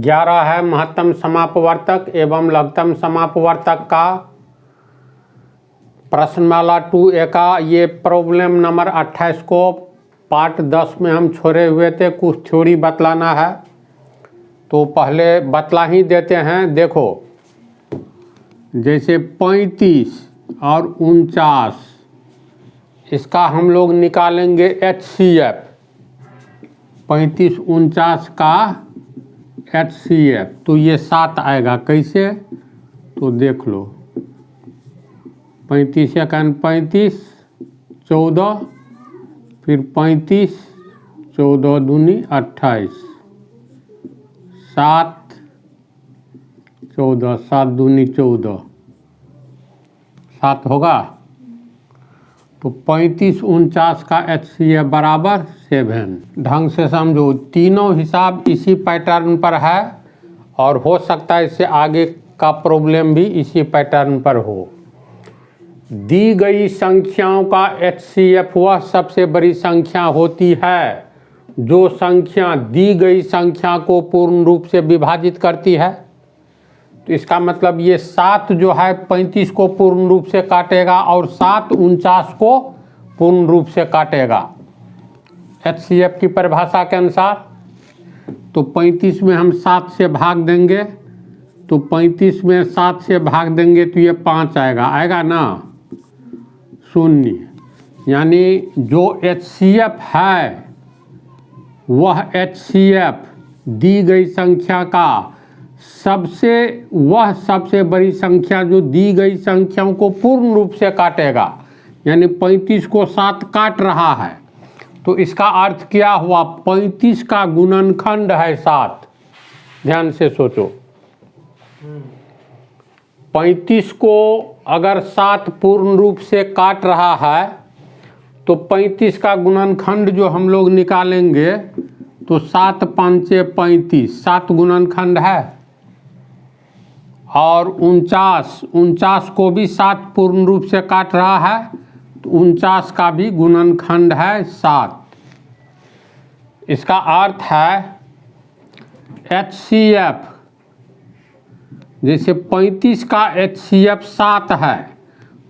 11 है महत्तम समापवर्तक एवं लघुत्तम समापवर्तक का प्रश्नमाला 2A का ये प्रॉब्लम नंबर 28 को पार्ट 10 में हम छोड़े हुए थे। कुछ थ्योरी बतलाना है तो पहले बतला ही देते हैं। देखो जैसे 35 और 49 इसका हम लोग निकालेंगे HCF। 35 49 का HCF तो ये 7 आएगा। कैसे तो देख लो 35 एकान 35 14 फिर 35 14 दूनी 28 7 14 7 दूनी 14 7 होगा। तो 35 49 का HCF बराबर 7। ढंग से समझो, तीनों हिसाब इसी पैटर्न पर है और हो सकता है इससे आगे का प्रॉब्लम भी इसी पैटर्न पर हो। दी गई संख्याओं का HCF वह सबसे बड़ी संख्या होती है जो संख्या दी गई संख्या को पूर्ण रूप से विभाजित करती है। तो इसका मतलब ये 7 जो है 35 को पूर्ण रूप से काटेगा और 7 49 को पूर्ण रूप से काटेगा HCF की परिभाषा के अनुसार। तो 35 में हम 7 से भाग देंगे तो 35 में 7 से भाग देंगे तो ये 5 आएगा ना 0। यानी जो HCF है वह HCF दी गई संख्या का सबसे बड़ी संख्या जो दी गई संख्याओं को पूर्ण रूप से काटेगा। यानी 35 को 7 काट रहा है तो इसका अर्थ क्या हुआ, 35 का गुणनखंड है 7। ध्यान से सोचो, 35 को अगर 7 पूर्ण रूप से काट रहा है तो 35 का गुणनखंड जो हम लोग निकालेंगे तो 7 5 35 7 गुणनखंड है। और 49 को भी 7 पूर्ण रूप से काट रहा है तो 49 का भी गुणनखंड है 7। इसका अर्थ है HCF जैसे 35 का HCF 7 है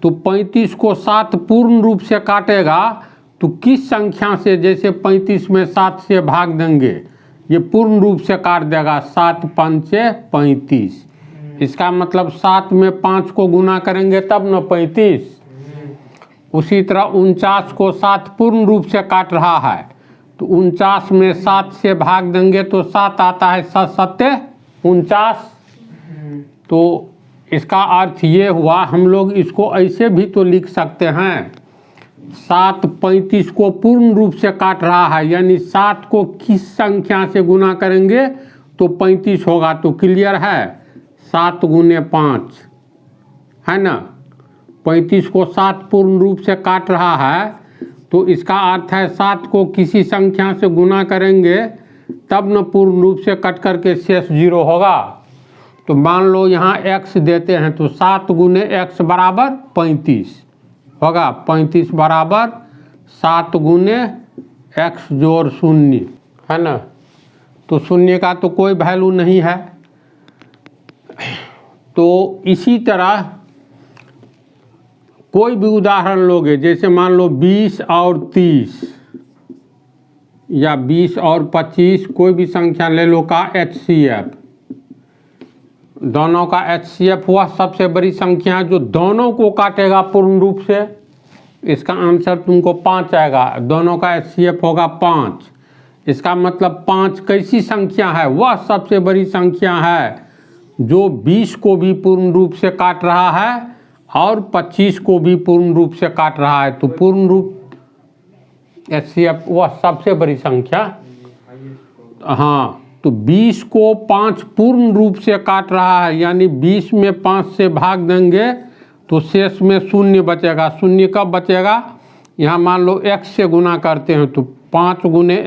तो 35 को 7 पूर्ण रूप से काटेगा तो किस संख्या से, जैसे 35 में 7 से भाग देंगे ये पूर्ण रूप से काट देगा 7 5 35। इसका मतलब 7 में 5 को गुना करेंगे तब न 35। उसी तरह 49 को 7 पूर्ण रूप से काट रहा है तो 49 में 7 से भाग देंगे तो 7 आता है 7 7 49। तो इसका अर्थ ये हुआ, हम लोग इसको ऐसे भी तो लिख सकते हैं 7 35 को पूर्ण रूप से काट रहा है यानी 7 को किस संख्या से गुना करेंगे तो 35 होगा। तो क्लियर है 7 गुने 5 है ना। 35 को 7 पूर्ण रूप से काट रहा है तो इसका अर्थ है 7 को किसी संख्या से गुना करेंगे तब न पूर्ण रूप से कट करके शेष 0 होगा। तो मान लो यहाँ x देते हैं तो 7 गुने x बराबर 35 होगा। 35 बराबर 7 गुने x जोड़ 0 है ना। तो 0 का तो कोई वैल्यू नहीं है। तो इसी तरह कोई भी उदाहरण लोगे, जैसे मान लो 20 और 30 या 20 और 25 कोई भी संख्या ले लो का HCF, दोनों का HCF वह सबसे बड़ी संख्या है जो दोनों को काटेगा पूर्ण रूप से। इसका आंसर तुमको 5 आएगा। दोनों का HCF होगा 5। इसका मतलब 5 कैसी संख्या है, वह सबसे बड़ी संख्या है जो 20 को भी पूर्ण रूप से काट रहा है और 25 को भी पूर्ण रूप से काट रहा है। तो पूर्ण रूप HCF वह सबसे बड़ी संख्या। हाँ, तो 20 को 5 पूर्ण रूप से काट रहा है यानी 20 में 5 से भाग देंगे तो शेष में 0 बचेगा। 0 कब बचेगा, यहाँ मान लो x से गुना करते हैं तो 5 गुने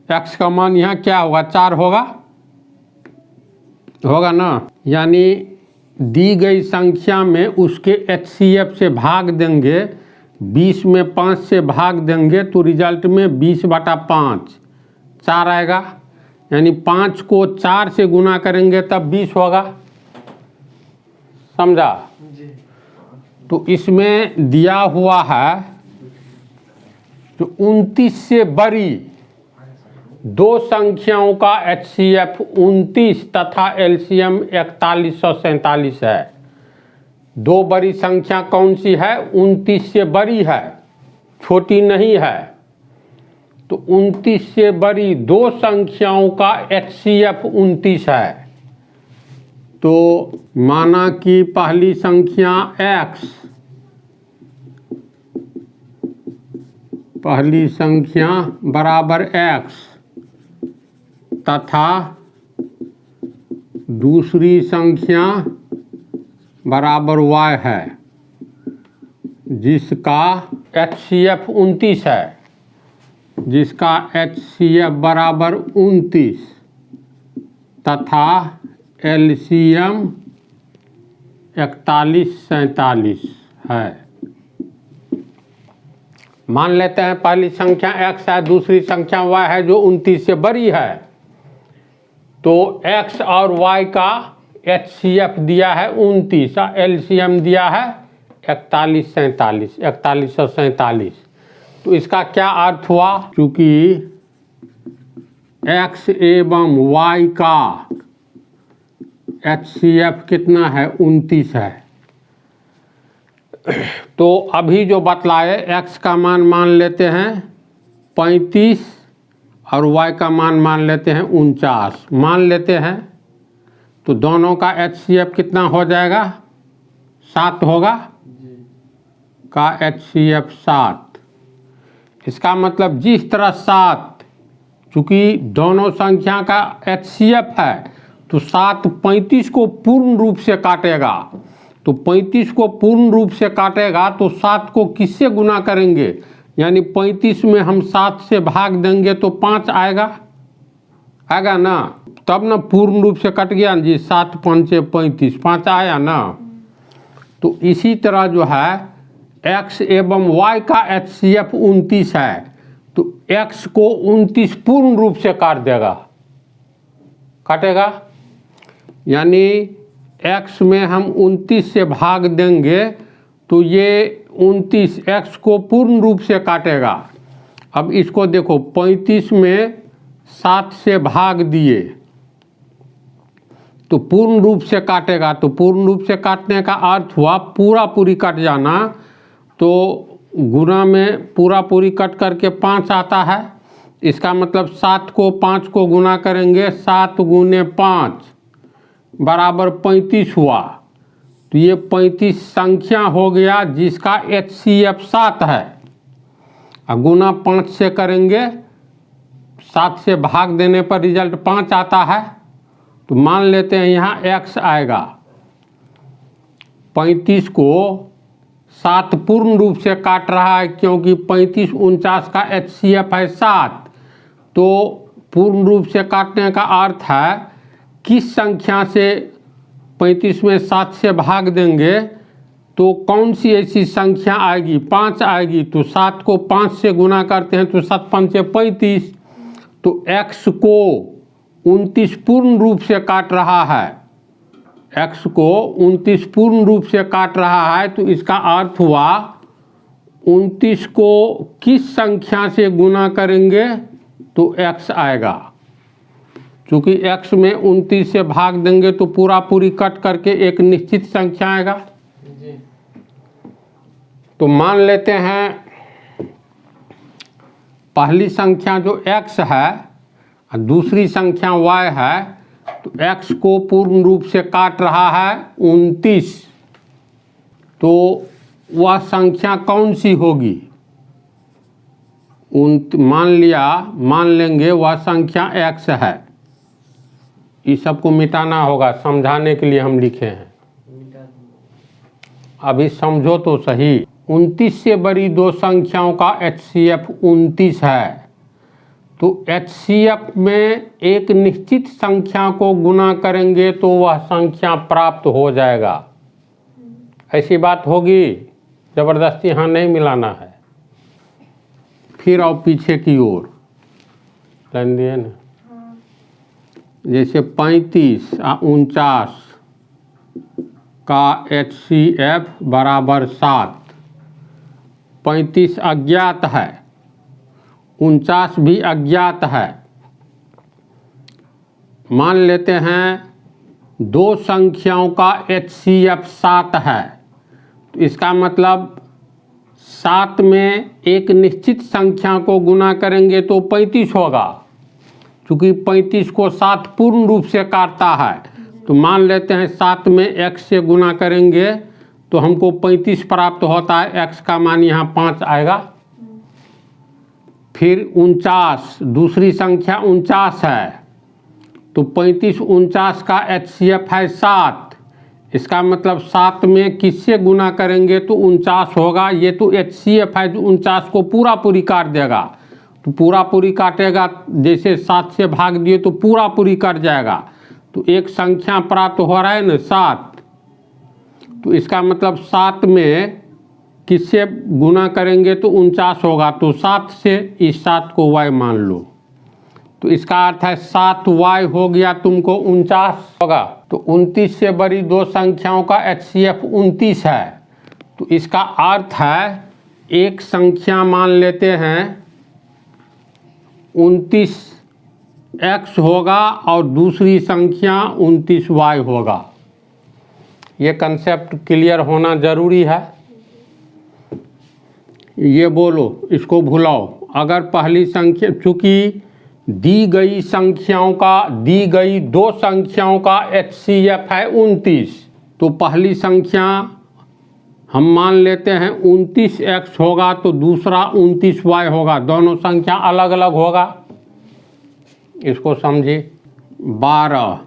x का मान यहाँ क्या होगा 4 होगा ना। यानी दी गई संख्या में उसके HCF से भाग देंगे, 20 में 5 से भाग देंगे तो रिजल्ट में 20/5 4 आएगा। यानी 5 को 4 से गुना करेंगे तब 20 होगा, समझा। तो इसमें दिया हुआ है तो 29 से बड़ी दो संख्याओं का HCF 29 तथा LCM 4147 है। दो बड़ी संख्या कौन सी है? 29 से बड़ी है, छोटी नहीं है। तो 29 से बड़ी दो संख्याओं का HCF 29 है। तो माना कि पहली संख्या x, पहली संख्या बराबर x तथा दूसरी संख्या बराबर y है, जिसका HCF 29 है, जिसका HCF बराबर 29 तथा LCM 4147 है। मान लेते हैं पहली संख्या x है, दूसरी संख्या y है जो 29 से बड़ी है। तो x और y का HCF दिया है 29 और LCM दिया है 4147। तो इसका क्या अर्थ हुआ? क्योंकि x एवं y का HCF कितना है? 29 है। तो अभी जो बतलाए x का मान लेते हैं 35 और y का मान लेते हैं 49 मान लेते हैं। तो दोनों का HCF कितना हो जाएगा? 7 होगा का HCF 7। इसका मतलब जिस तरह 7, चूँकि दोनों संख्या का HCF है तो 7 35 को पूर्ण रूप से काटेगा। तो 35 को पूर्ण रूप से काटेगा तो 7 को किससे गुना करेंगे? यानी 35 में हम 7 से भाग देंगे तो 5 आएगा ना, तब ना पूर्ण रूप से कट गया जी। 7 5 35, 5 आया ना। तो इसी तरह जो है x एवं y का HCF 29 है, तो x को 29 पूर्ण रूप से काटेगा। यानी x में हम 29 से भाग देंगे तो ये 29 x को पूर्ण रूप से काटेगा। अब इसको देखो, 35 में 7 से भाग दिए तो पूर्ण रूप से काटेगा। तो पूर्ण रूप से काटने का अर्थ हुआ पूरा पूरी कट जाना। तो गुना में पूरा पूरी कट करके 5 आता है। इसका मतलब 7 को 5 को गुना करेंगे, 7 गुने 5 बराबर 35 हुआ। तो ये 35 संख्या हो गया जिसका HCF 7 है। और गुना 5 से करेंगे, 7 से भाग देने पर रिजल्ट 5 आता है। तो मान लेते हैं यहाँ x आएगा। 35 को 7 पूर्ण रूप से काट रहा है क्योंकि 35 49 का HCF है 7। तो पूर्ण रूप से काटने का अर्थ है किस संख्या से 35 में 7 से भाग देंगे तो कौन सी ऐसी संख्या आएगी? 5 आएगी। तो 7 को 5 से गुना करते हैं तो 7 5 35। तो x को 29 पूर्ण रूप से काट रहा है, x को 29 पूर्ण रूप से काट रहा है। तो इसका अर्थ हुआ 29 को किस संख्या से गुना करेंगे तो x आएगा। चूँकि x में 29 से भाग देंगे तो पूरा पूरी कट करके एक निश्चित संख्या आएगा। तो मान लेते हैं पहली संख्या जो x है और दूसरी संख्या y है, तो x को पूर्ण रूप से काट रहा है 29। तो वह संख्या कौन सी होगी? मान लेंगे वह संख्या x है। इस सबको मिटाना होगा, समझाने के लिए हम लिखे हैं। अभी समझो तो सही। 29 से बड़ी दो संख्याओं का HCF 29 है। तो HCF में एक निश्चित संख्या को गुना करेंगे तो वह संख्या प्राप्त हो जाएगा। ऐसी बात होगी, ज़बरदस्ती यहाँ नहीं मिलाना है। फिर आओ पीछे की ओर, लाइन दिए ना। जैसे 35 और 49 का HCF बराबर 7। 35 अज्ञात है, 49 भी अज्ञात है। मान लेते हैं दो संख्याओं का HCF 7 है, तो इसका मतलब 7 में एक निश्चित संख्या को गुना करेंगे तो 35 होगा। चूँकि 35 को 7 पूर्ण रूप से काटता है, तो मान लेते हैं 7 में x से गुना करेंगे तो हमको 35 प्राप्त होता है। x का मान यहाँ 5 आएगा। फिर 49, दूसरी संख्या 49 है, तो 35 49 का HCF है 7। इसका मतलब 7 में किससे गुना करेंगे तो 49 होगा। ये तो HCF है जो 49 को पूरा पूरी काट देगा, तो पूरा पूरी काटेगा। जैसे 7 से भाग दिए तो पूरा पूरी कट जाएगा, तो एक संख्या प्राप्त हो रहा है ना 7। तो इसका मतलब 7 में किससे गुना करेंगे तो 49 होगा, तो 7 से इस 7 को y मान लो। तो इसका अर्थ है 7y हो गया, तुमको 49 होगा। तो 29 से बड़ी दो संख्याओं का HCF 29 है। तो इसका अर्थ है एक संख्या मान लेते हैं 29x होगा और दूसरी संख्या 29y होगा। ये कंसेप्ट क्लियर होना ज़रूरी है। ये बोलो, इसको भुलाओ। अगर पहली संख्या, चूँकि दी गई दो संख्याओं का HCF है 29, तो पहली संख्या हम मान लेते हैं 29x होगा, तो दूसरा 29y होगा। दोनों संख्या अलग अलग होगा। इसको समझिए। 12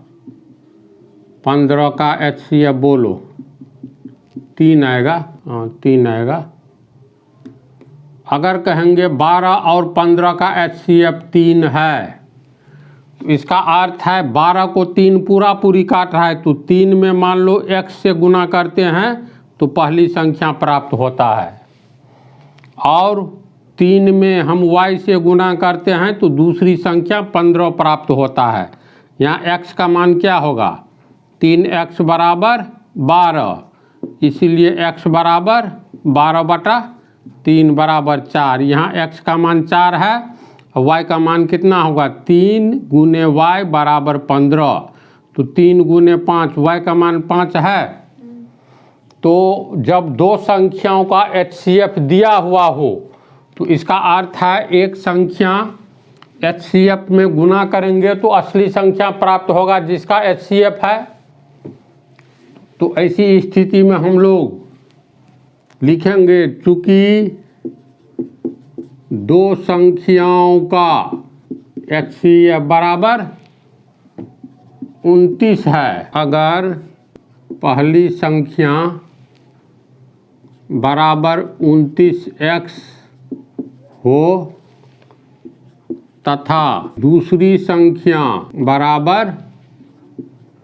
15 का HCF बोलो 3 आएगा। हाँ 3 आएगा। अगर कहेंगे 12 और 15 का HCF 3 है, तो इसका अर्थ है 12 को 3 पूरा पूरी काट रहा है, तो 3 में मान लो x से गुना करते हैं तो पहली संख्या प्राप्त होता है, और 3 में हम y से गुना करते हैं तो दूसरी संख्या 15 प्राप्त होता है। यहाँ x का मान क्या होगा 3x बराबर 12, इसीलिए x बराबर 12/3 बराबर 4। यहाँ x का मान 4 है और y का मान कितना होगा 3 गुने y बराबर 15, तो 3 गुने 5 y का मान 5 है। तो जब दो संख्याओं का HCF दिया हुआ हो तो इसका अर्थ है एक संख्या HCF में गुना करेंगे तो असली संख्या प्राप्त होगा जिसका HCF है। तो ऐसी स्थिति में हम लोग लिखेंगे, चूँकि दो संख्याओं का HCF बराबर 29 है, अगर पहली संख्या बराबर 29x हो तथा दूसरी संख्या बराबर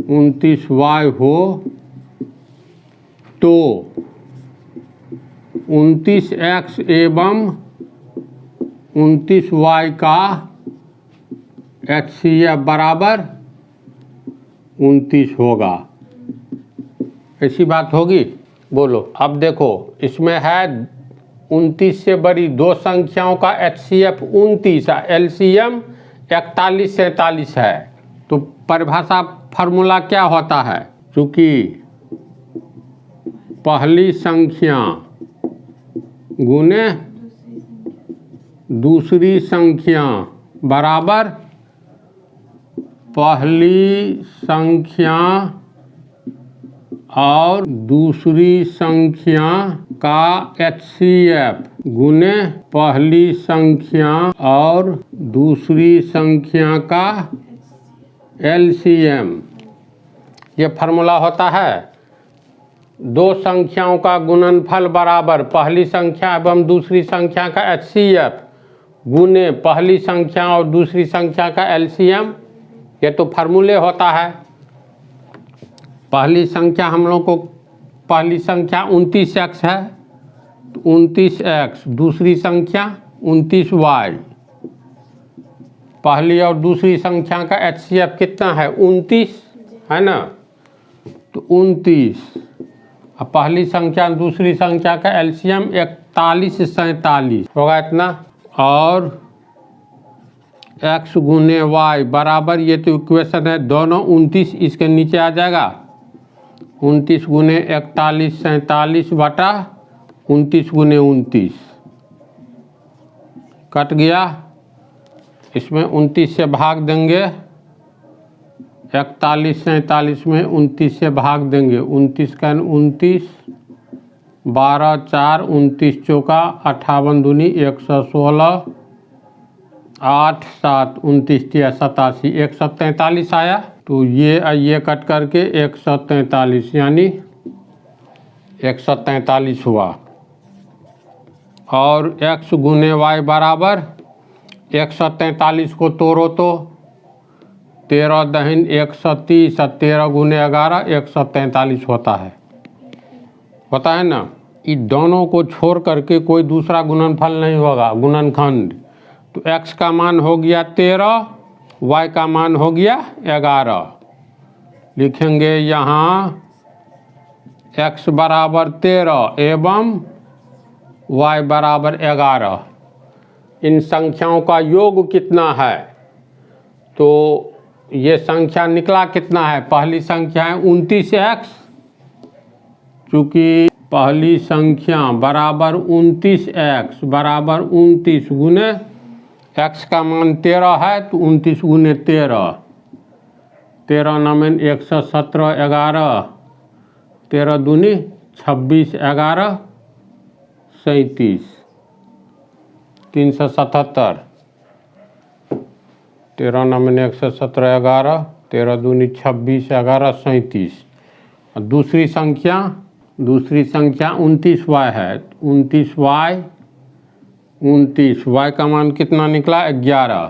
29y हो, तो 29x एवं 29y का HCF बराबर 29 होगा। ऐसी बात होगी? बोलो। अब देखो, इसमें है 29 से बड़ी दो संख्याओं का HCF 29 है, LCM 41 47 है। तो परिभाषा फार्मूला क्या होता है? चूँकि पहली संख्या गुने दूसरी संख्या बराबर पहली संख्या और दूसरी संख्या का HCF गुने पहली संख्या और दूसरी संख्या का LCM। ये फार्मूला होता है। दो संख्याओं का गुणनफल बराबर पहली संख्या एवं दूसरी संख्या का HCF गुने पहली संख्या और दूसरी संख्या का LCM। ये तो फार्मूले होता है। पहली संख्या हम लोग को, पहली संख्या 29x है, तो 29x, दूसरी संख्या 29y, पहली और दूसरी संख्या का HCF कितना है 29 है ना, तो 29। अब पहली संख्या दूसरी संख्या का LCM 41 47 होगा इतना, और x गुने y बराबर, ये तो इक्वेशन है दोनों 29 इसके नीचे आ जाएगा, 29 गुने 41 47 बटा 29 गुने 29 कट गया, इसमें 29 से भाग देंगे, 41 47 में 29 से भाग देंगे, 29 का 29 12 4 29 चौका 58 दूनी 116 8 7 29 87 143 आया, तो ये कट करके 143 यानी 143 हुआ। और x गुने y बराबर 143 को तोड़ो तो 13 दहिन 130 और 13 गुने 11 143 होता है ना। इन दोनों को छोड़ करके कोई दूसरा गुणनफल नहीं होगा, गुणनखंड। तो x का मान हो गया 13, y का मान हो गया 11। लिखेंगे यहाँ x बराबर 13 एवं y बराबर 11। इन संख्याओं का योग कितना है, तो ये संख्या निकला कितना है, पहली संख्या है 29x, चूँकि पहली संख्या बराबर 29x बराबर 29 गुने x का मान 13 है, तो 29 गुने 13 13 नमन 117 11 13 दूनी 26 11 37 377 13 नमन 117 11 13 दूनी 26 11 37। दूसरी संख्या 29y है, 29y का मान कितना निकला 11,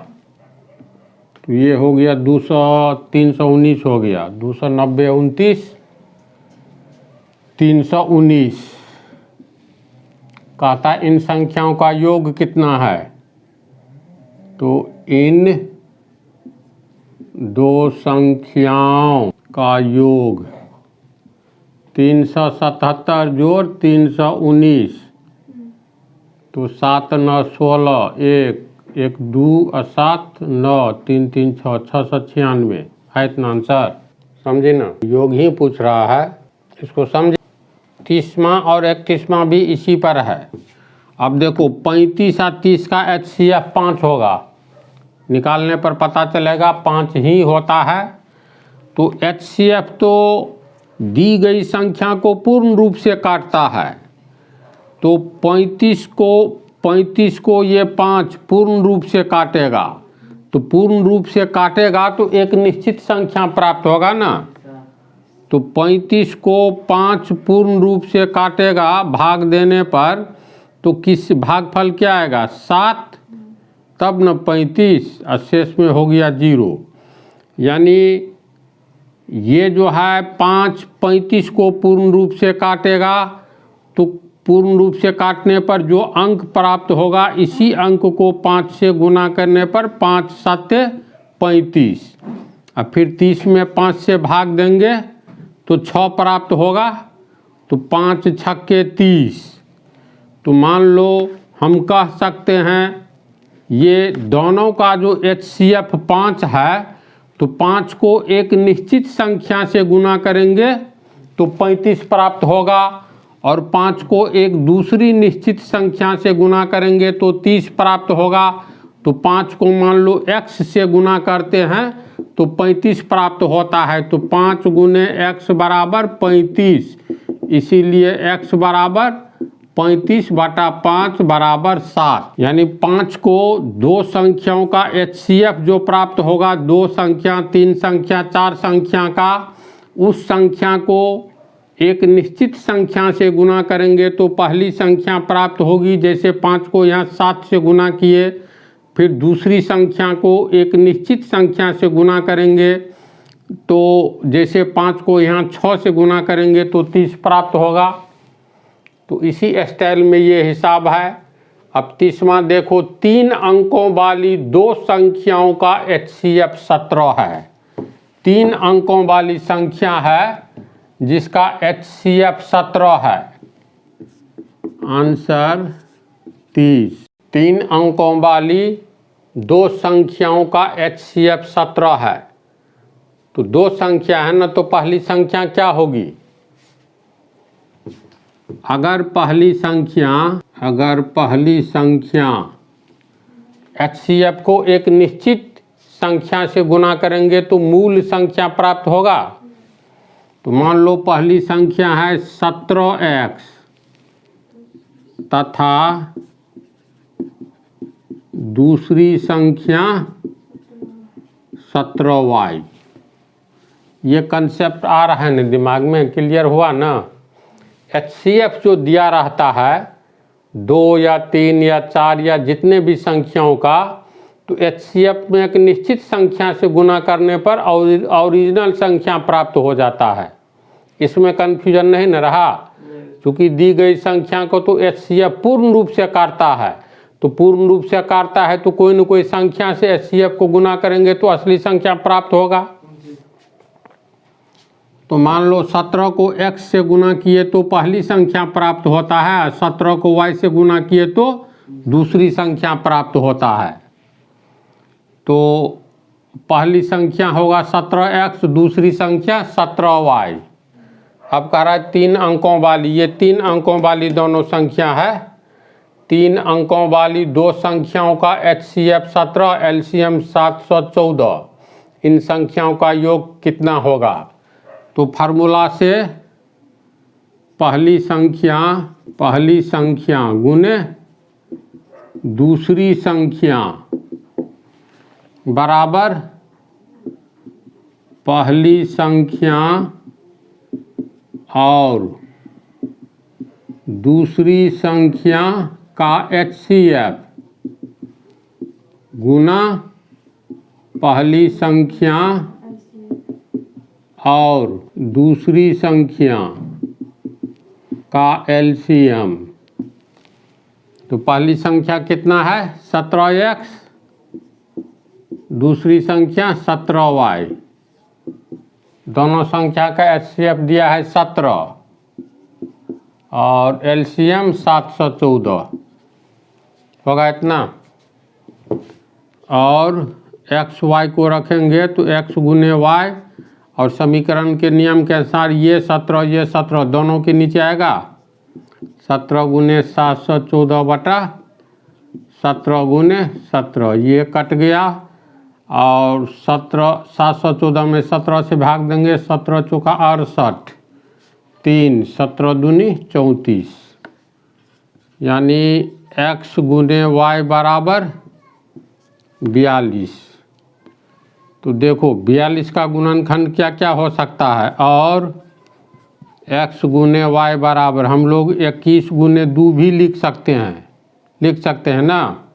तो ये हो गया 319 हो गया, 290 29 319। कहता इन संख्याओं का योग कितना है, तो इन दो संख्याओं का योग 377 जोड़ 319, तो 7 9 16 1 1 2 7 9 3 3 6 696 है इतना आंसर। समझे ना, योग ही पूछ रहा है, इसको समझे। 30वां और 31वां भी इसी पर है। अब देखो 35 और 30 का HCF 5 होगा, निकालने पर पता चलेगा 5 ही होता है। तो HCF तो दी गई संख्या को पूर्ण रूप से काटता है, तो 35 को ये 5 पूर्ण रूप से काटेगा, तो पूर्ण रूप से काटेगा तो एक निश्चित संख्या प्राप्त होगा ना। तो 35 को 5 पूर्ण रूप से काटेगा भाग देने पर, तो किस भागफल क्या आएगा 7, तब न 35 और शेष में हो गया 0। यानी ये जो है 5 35 को पूर्ण रूप से काटेगा, तो पूर्ण रूप से काटने पर जो अंक प्राप्त होगा, इसी अंक को 5 से गुना करने पर 5 7 35, और फिर 30 में 5 से भाग देंगे तो 6 प्राप्त होगा, तो 5 छक्के 30। तो मान लो हम कह सकते हैं ये दोनों का जो HCF 5 है, तो 5 को एक निश्चित संख्या से गुना करेंगे तो 35 प्राप्त होगा, और 5 को एक दूसरी निश्चित संख्या से गुना करेंगे तो 30 प्राप्त होगा। तो 5 को मान लो x से गुना करते हैं तो 35 प्राप्त होता है, तो 5 गुने x बराबर 35, इसीलिए x बराबर 35 बटा 5 बराबर 7। यानी 5 को दो संख्याओं का HCF जो प्राप्त होगा, 2 संख्या 3 संख्या 4 संख्या का, उस संख्या को एक निश्चित संख्या से गुना करेंगे तो पहली संख्या प्राप्त होगी। जैसे 5 को यहाँ 7 से गुना किए, फिर दूसरी संख्या को एक निश्चित संख्या से गुना करेंगे, तो जैसे 5 को यहाँ 6 से गुना करेंगे तो 30 प्राप्त होगा। तो इसी स्टाइल में ये हिसाब है। अब 30वां देखो, 3 अंकों वाली दो संख्याओं का HCF 17 है। 3 अंकों वाली संख्या है जिसका HCF 17 है। आंसर 30। 3 अंकों वाली दो संख्याओं का HCF 17 है। तो दो संख्या है ना, तो पहली संख्या क्या होगी? अगर पहली संख्या HCF को एक निश्चित संख्या से गुना करेंगे तो मूल संख्या प्राप्त होगा। तो मान लो पहली संख्या है 17x तथा दूसरी संख्या 17y। ये कंसेप्ट आ रहा है ना दिमाग में, क्लियर हुआ ना? HCF जो दिया रहता है 2 या 3 या 4 या जितने भी संख्याओं का, तो HCF में एक निश्चित संख्या से गुना करने पर ओरिजिनल संख्या प्राप्त हो जाता है। इसमें कन्फ्यूजन नहीं न रहा? क्योंकि दी गई संख्या को तो HCF पूर्ण रूप से काटता है, तो पूर्ण रूप से काटता है तो कोई न कोई संख्या से HCF को गुना करेंगे तो असली संख्या प्राप्त होगा। तो मान लो 17 को x से गुना किए तो पहली संख्या प्राप्त होता है, 17 को y से गुना किए तो दूसरी संख्या प्राप्त होता है। तो पहली संख्या होगा 17x, दूसरी संख्या 17y। अब कह रहा है 3 अंकों वाली, ये 3 अंकों वाली दोनों संख्या है। 3 अंकों वाली दो संख्याओं का HCF 17, LCM 714। इन संख्याओं का योग कितना होगा? तो फार्मूला से पहली संख्या गुने दूसरी संख्या बराबर पहली संख्या और दूसरी संख्या का HCF गुना पहली संख्या और दूसरी संख्या का LCM। तो पहली संख्या कितना है? 17x, दूसरी संख्या 17y। दोनों संख्या का HCF दिया है 17 और LCM 714 होगा इतना। और x y को रखेंगे तो x गुने y, और समीकरण के नियम के अनुसार ये 17 दोनों के नीचे आएगा। 17 गुने 714 बटा 17 गुने 17, ये कट गया। और 714 में 17 से भाग देंगे, 17 चौका 68, 3 17 दूनी 34, यानी x गुने y बराबर 42। तो देखो 42 का गुणनखंड क्या क्या हो सकता है? और x गुने y बराबर हम लोग 21 गुने 2 भी लिख सकते हैं ना,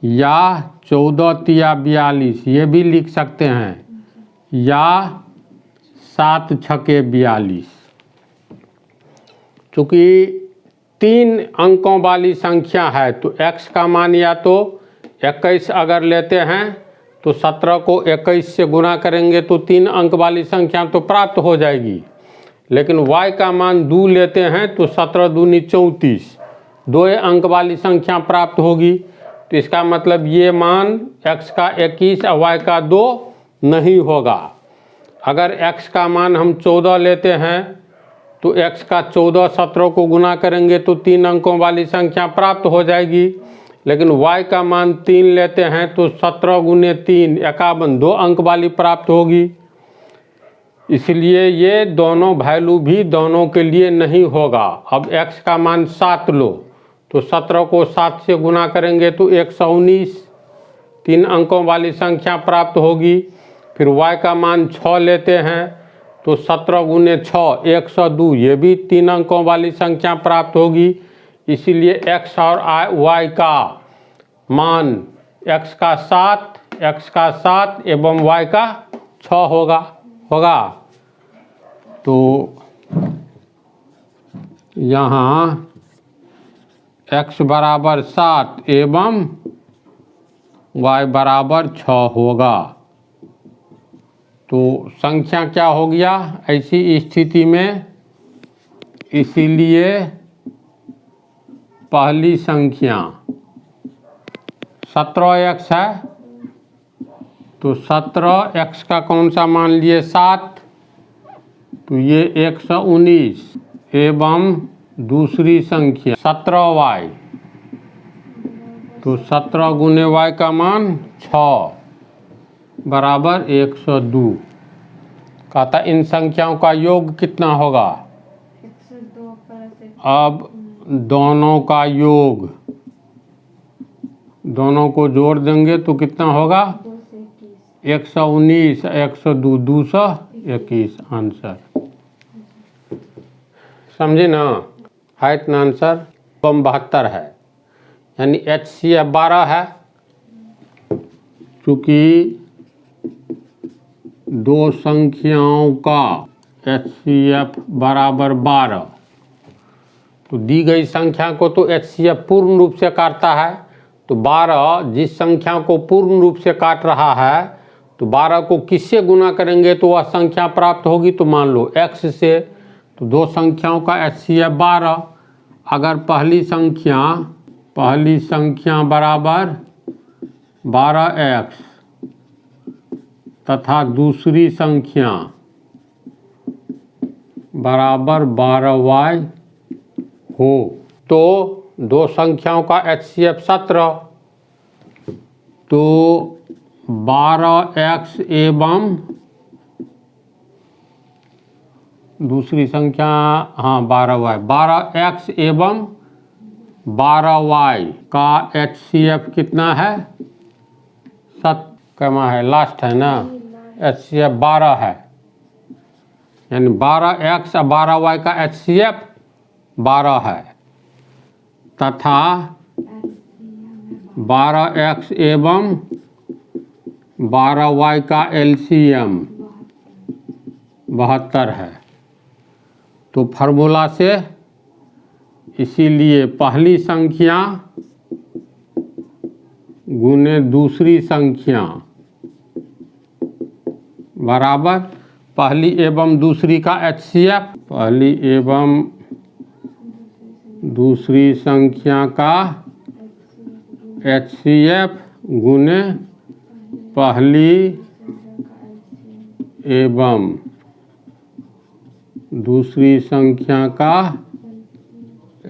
या 14 तिया 42 ये भी लिख सकते हैं, या 7 छके 42। चूँकि 3 अंकों वाली संख्या है तो x का मान या तो 21 अगर लेते हैं तो 17 को 21 से गुना करेंगे तो 3 अंक वाली संख्या तो प्राप्त हो जाएगी। लेकिन y का मान 2 लेते हैं तो 17 दूनी 34, 2 अंक वाली संख्या प्राप्त होगी। तो इसका मतलब ये मान x का 21 और y का 2 नहीं होगा। अगर x का मान हम 14 लेते हैं तो x का 14 17 को गुना करेंगे तो 3 अंकों वाली संख्या प्राप्त हो जाएगी। लेकिन y का मान 3 लेते हैं तो 17 गुने 3 51, 2 अंक वाली प्राप्त होगी। इसलिए ये दोनों वैल्यू भी दोनों के लिए नहीं होगा। अब x का मान 7 लो तो 17 को 7 से गुना करेंगे तो 119, 3 अंकों वाली संख्या प्राप्त होगी। फिर y का मान 6 लेते हैं तो 17 गुने 6 102, ये भी 3 अंकों वाली संख्या प्राप्त होगी। इसीलिए x और y का मान x का 7 एवं y का 6 होगा। तो यहाँ x बराबर 7 एवं y बराबर 6 होगा। तो संख्या क्या हो गया ऐसी स्थिति में? इसीलिए पहली संख्या 17x है, तो 17x का कौन सा मान लिए 7, तो ये 119 एवं दूसरी संख्या 17y, तो 17 गुने y का मान 6 बराबर 102। कहता इन संख्याओं का योग कितना होगा? 102 अब दोनों का योग, दोनों को जोड़ देंगे तो कितना होगा? 119 102 221 आंसर। समझे ना? है इतना आंसर 72 है, यानी HCF 12 है। चूँकि दो संख्याओं का HCF बराबर 12, तो दी गई संख्या को तो HCF पूर्ण रूप से काटता है, तो 12 जिस संख्या को पूर्ण रूप से काट रहा है, तो 12 को किससे गुना करेंगे तो वह संख्या प्राप्त होगी? तो मान लो x से, तो दो संख्याओं का HCF 12। अगर पहली संख्या बराबर 12x तथा दूसरी संख्या बराबर 12y हो, तो दो संख्याओं का HCF 17, तो 12x एवं दूसरी संख्या 12y, 12x एवं 12y का HCF कितना है? कमा है, लास्ट है ना, HCF 12 है, यानी 12x और 12y का HCF 12 है, तथा 12x एवं 12y का LCM 72 है। तो फार्मूला से इसीलिए पहली संख्या गुने दूसरी संख्या बराबर पहली एवं दूसरी का HCF, पहली एवं दूसरी संख्या का HCF गुने पहली एवं दूसरी संख्या का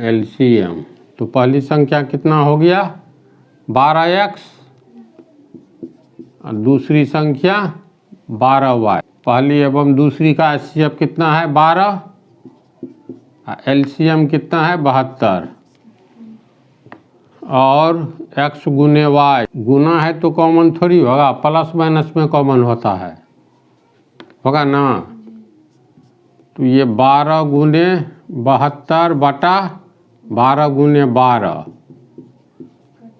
LCM। तो पहली संख्या कितना हो गया? 12x और दूसरी संख्या 12y। पहली एवं दूसरी का HCF कितना है? 12, LCM कितना है? 72। और x गुने y, गुना है तो कॉमन थोड़ी होगा, प्लस माइनस में कॉमन होता है, होगा ना। तो ये 12 गुने 72 बटा 12 गुने 12,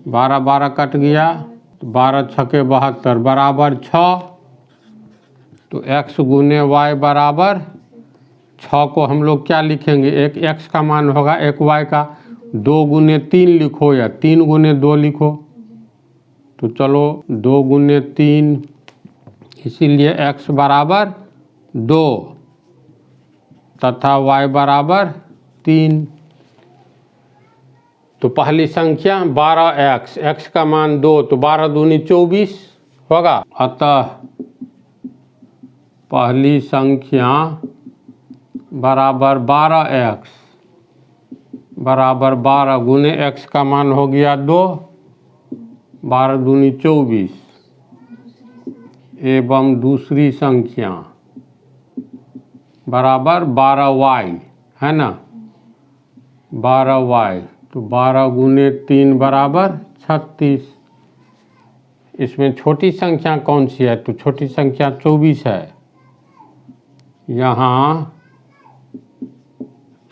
12 12 कट गया, तो 12 छके 72 बराबर 6। तो x गुने y बराबर 6 को हम लोग क्या लिखेंगे? एक x का मान होगा, एक y का। 2 गुने 3 लिखो या 3 गुने 2 लिखो, तो चलो 2 गुने 3, इसीलिए x बराबर 2 तथा y बराबर 3। तो पहली संख्या 12x, x का मान 2, तो 12 दूनी 24 होगा। अतः पहली संख्या बराबर 12x बराबर 12 गुने x का मान हो गया 2, 12 दूनी 24 एवं दूसरी संख्या बराबर 12y, है ना, 12y। तो 12 गुने 3 बराबर 36। इसमें छोटी संख्या कौन सी है? तो छोटी संख्या 24 है। यहाँ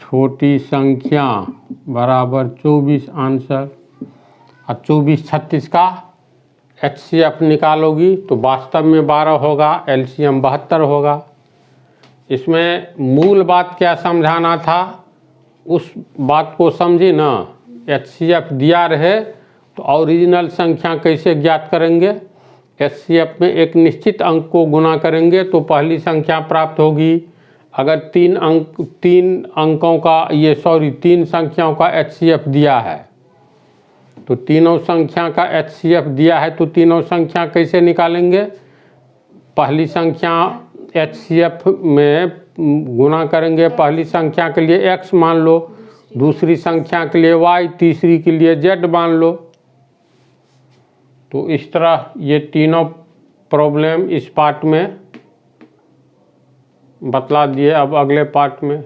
छोटी संख्या बराबर 24 आंसर। और 24 36 का HCF निकालोगी तो वास्तव में 12 होगा, LCM 72 होगा। इसमें मूल बात क्या समझाना था, उस बात को समझी ना। HCF दिया रहे तो ओरिजिनल संख्या कैसे ज्ञात करेंगे? HCF में एक निश्चित अंक को गुना करेंगे तो पहली संख्या प्राप्त होगी। अगर तीन संख्याओं का HCF दिया है तो तीनों संख्या का HCF दिया है तो तीनों संख्या कैसे निकालेंगे? पहली संख्या HCF में गुना करेंगे, पहली संख्या के लिए x मान लो, दूसरी संख्या के लिए y, तीसरी के लिए z मान लो। तो इस तरह ये तीनों प्रॉब्लम इस पार्ट में बतला दिए। अब अगले पार्ट में